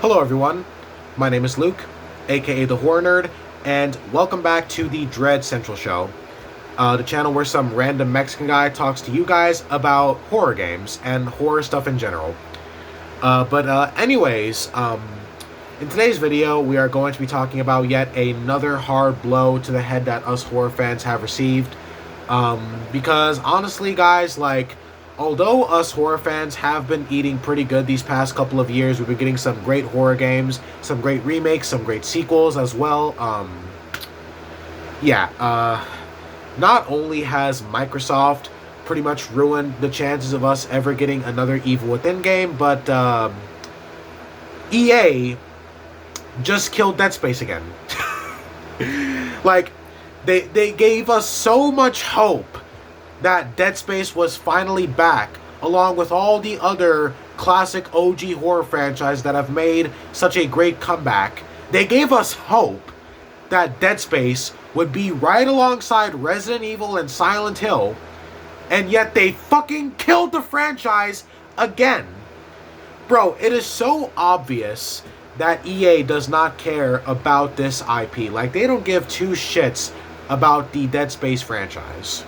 Hello everyone, my name is Luke, aka the Horror Nerd, and welcome back to the Dread Central Show, the channel where some random Mexican guy talks to you guys about horror games and horror stuff in general. In today's video, we are going to be talking about yet another hard blow to the head that us horror fans have received. Because honestly, guys, although us horror fans have been eating pretty good these past couple of years, we've been getting some great horror games, some great remakes, some great sequels as well. Not only has Microsoft pretty much ruined the chances of us ever getting another Evil Within game, but EA just killed Dead Space again. They gave us so much hope that Dead Space was finally back, along with all the other classic OG horror franchises that have made such a great comeback. They gave us hope that Dead Space would be right alongside Resident Evil and Silent Hill, and yet they fucking killed the franchise again. Bro, it is so obvious that EA does not care about this IP. They don't give two shits about the Dead Space franchise.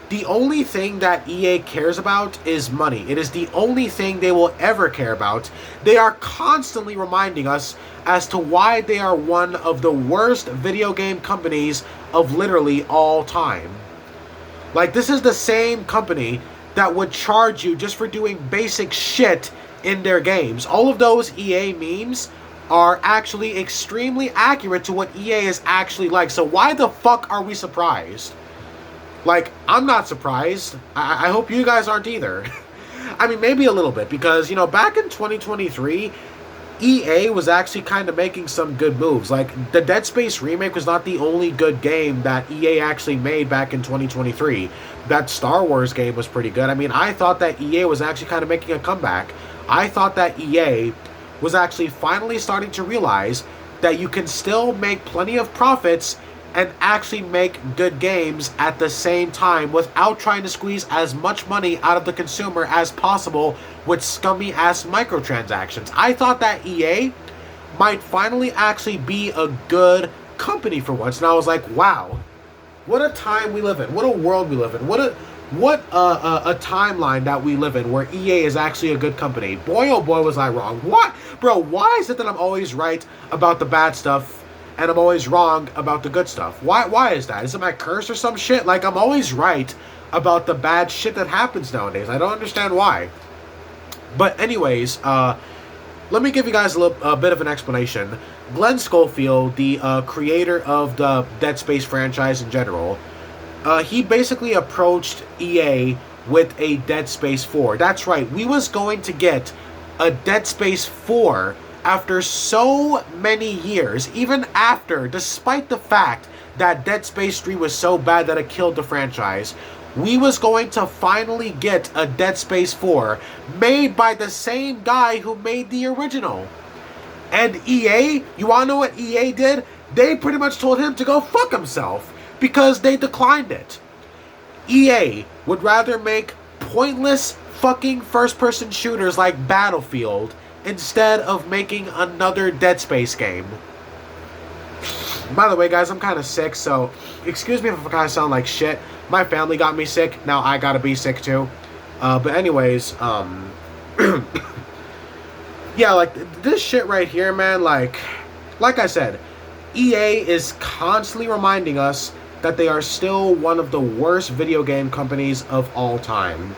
The only thing that EA cares about is money. It is the only thing they will ever care about. They are constantly reminding us as to why they are one of the worst video game companies of literally all time. This is the same company that would charge you just for doing basic shit in their games. All of those EA memes are actually extremely accurate to what EA is actually like. So why the fuck are we surprised? I'm not surprised. I hope you guys aren't either. I mean, maybe a little bit, because, back in 2023, EA was actually kind of making some good moves. The Dead Space remake was not the only good game that EA actually made back in 2023. That Star Wars game was pretty good. I mean, I thought that EA was actually kind of making a comeback. I thought that EA was actually finally starting to realize that you can still make plenty of profits and actually make good games at the same time without trying to squeeze as much money out of the consumer as possible with scummy ass microtransactions. I thought that EA might finally actually be a good company for once, and I was like, wow, what a time we live in, what a world we live in, what a timeline that we live in where EA is actually a good company. Boy, oh boy, was I wrong. What? Bro, why is it that I'm always right about the bad stuff and I'm always wrong about the good stuff? Why is that? Is it my curse or some shit? I'm always right about the bad shit that happens nowadays. I don't understand why. But anyways, let me give you guys a bit of an explanation. Glenn Schofield, the creator of the Dead Space franchise in general, he basically approached EA with a Dead Space 4. That's right, we was going to get a Dead Space 4 after so many years, even after, despite the fact that Dead Space 3 was so bad that it killed the franchise, we was going to finally get a Dead Space 4 made by the same guy who made the original. And EA, you wanna know what EA did? They pretty much told him to go fuck himself, because they declined it. EA would rather make pointless fucking first-person shooters like Battlefield instead of making another Dead Space game. By the way, guys, I'm kind of sick, so excuse me if I kind of sound like shit. My family got me sick, now I gotta be sick too. But anyways, yeah, this shit right here, man, like I said, EA is constantly reminding us that they are still one of the worst video game companies of all time.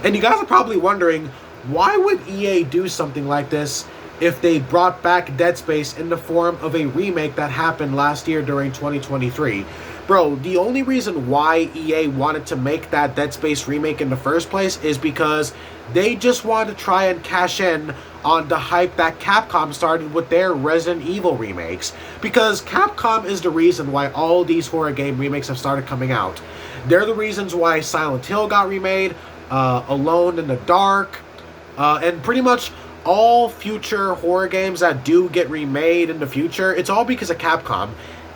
And you guys are probably wondering, why would EA do something like this if they brought back Dead Space in the form of a remake that happened last year during 2023? Bro, the only reason why EA wanted to make that Dead Space remake in the first place is because they just wanted to try and cash in on the hype that Capcom started with their Resident Evil remakes. Because Capcom is the reason why all these horror game remakes have started coming out. They're the reasons why Silent Hill got remade, Alone in the Dark, and pretty much all future horror games that do get remade in the future, it's all because of Capcom.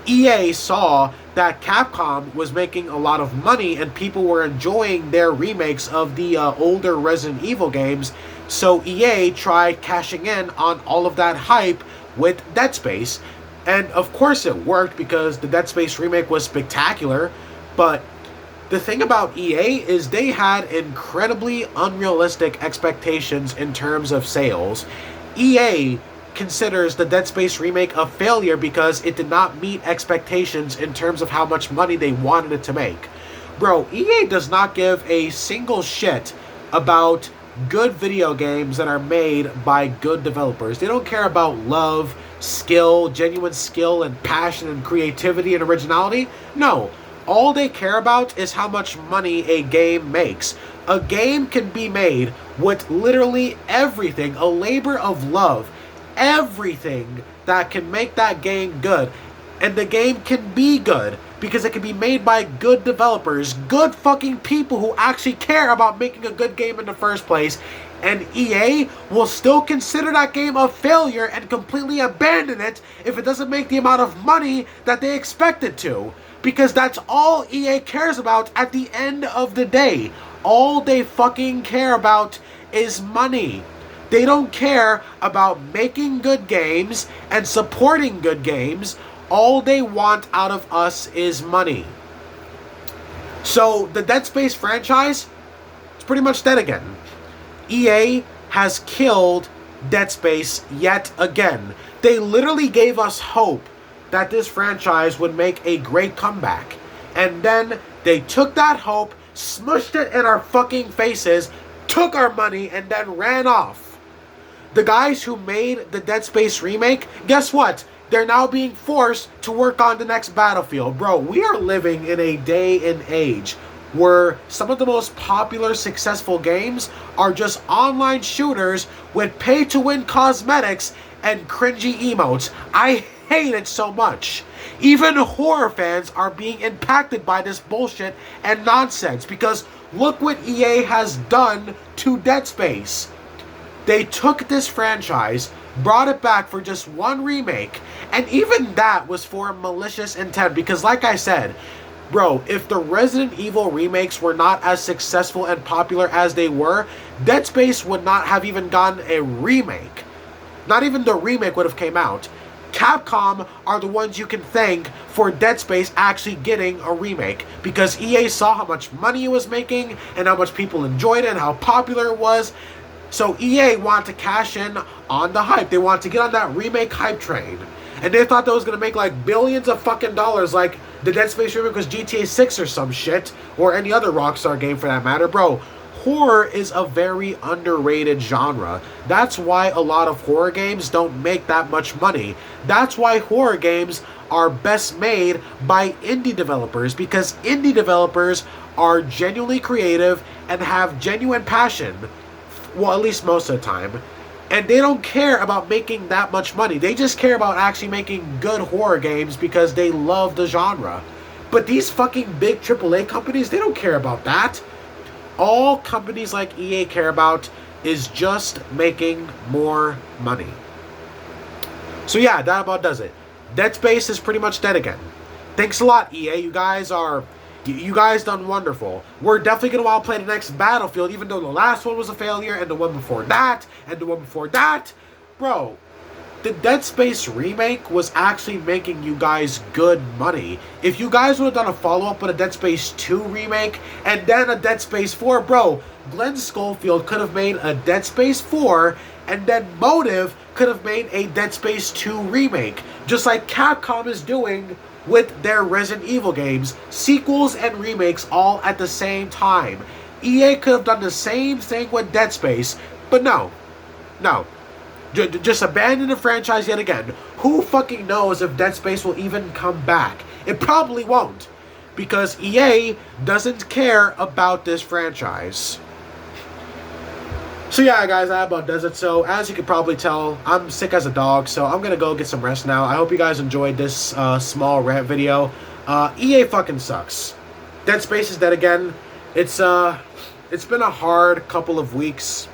EA saw that Capcom was making a lot of money and people were enjoying their remakes of the older Resident Evil games. So EA tried cashing in on all of that hype with Dead Space. And of course it worked because the Dead Space remake was spectacular. But the thing about EA is they had incredibly unrealistic expectations in terms of sales. EA considers the Dead Space remake a failure because it did not meet expectations in terms of how much money they wanted it to make. Bro, EA does not give a single shit about good video games that are made by good developers. They don't care about love, skill, genuine skill and passion and creativity and originality. No. All they care about is how much money a game makes. A game can be made with literally everything, a labor of love, everything that can make that game good. And the game can be good because it can be made by good developers, good fucking people who actually care about making a good game in the first place. And EA will still consider that game a failure and completely abandon it if it doesn't make the amount of money that they expect it to. Because that's all EA cares about at the end of the day. All they fucking care about is money. They don't care about making good games and supporting good games. All they want out of us is money. So the Dead Space franchise is pretty much dead again. EA has killed Dead Space yet again. They literally gave us hope that this franchise would make a great comeback. And then they took that hope, smushed it in our fucking faces, took our money, and then ran off. The guys who made the Dead Space remake, guess what? They're now being forced to work on the next Battlefield. Bro, we are living in a day and age where some of the most popular, successful games are just online shooters with pay-to-win cosmetics and cringy emotes. I hate it so much. Even horror fans are being impacted by this bullshit and nonsense because look what EA has done to Dead Space. They took this franchise, brought it back for just one remake, and even that was for malicious intent because like I said, bro, if the Resident Evil remakes were not as successful and popular as they were, Dead Space would not have even gotten a remake. Not even the remake would have came out. Capcom are the ones you can thank for Dead Space actually getting a remake because EA saw how much money it was making and how much people enjoyed it and how popular it was. So EA wanted to cash in on the hype. They wanted to get on that remake hype train. And they thought that was going to make like billions of fucking dollars like the Dead Space remake was GTA 6 or some shit. Or any other Rockstar game for that matter. Bro, horror is a very underrated genre. That's why a lot of horror games don't make that much money. That's why horror games are best made by indie developers because indie developers are genuinely creative and have genuine passion. Well, at least most of the time. And they don't care about making that much money. They just care about actually making good horror games because they love the genre. But these fucking big AAA companies, they don't care about that. All companies like EA care about is just making more money. So yeah, that about does it. Dead Space is pretty much dead again. Thanks a lot, EA. You guys done wonderful. We're definitely going to want to play the next Battlefield, even though the last one was a failure, and the one before that, and the one before that. Bro, the Dead Space remake was actually making you guys good money. If you guys would have done a follow-up with a Dead Space 2 remake, and then a Dead Space 4, bro, Glenn Schofield could have made a Dead Space 4, and then Motive could have made a Dead Space 2 remake, just like Capcom is doing with their Resident Evil games, sequels and remakes all at the same time. EA could have done the same thing with Dead Space, but no. Just abandon the franchise yet again. Who fucking knows if Dead Space will even come back? It probably won't, because EA doesn't care about this franchise. So yeah, guys, that about does it. So as you can probably tell, I'm sick as a dog, so I'm gonna go get some rest now. I hope you guys enjoyed this small rant video. EA fucking sucks. Dead Space is dead again. It's been a hard couple of weeks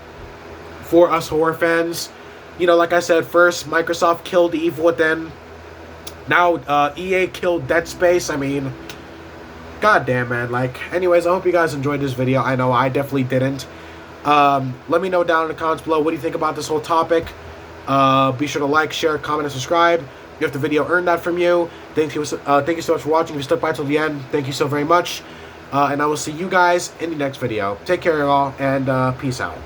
for us horror fans. You know, like I said, first Microsoft killed Evil Within. Now EA killed Dead Space. I mean, goddamn, man. Like, anyways, I hope you guys enjoyed this video. I know I definitely didn't. Let me know down in the comments below, what do you think about this whole topic? Be sure to like, share, comment, and subscribe. If the video earned that from you, thank you so much for watching. If you stuck by till the end, thank you so very much. And I will see you guys in the next video. Take care, y'all, and peace out.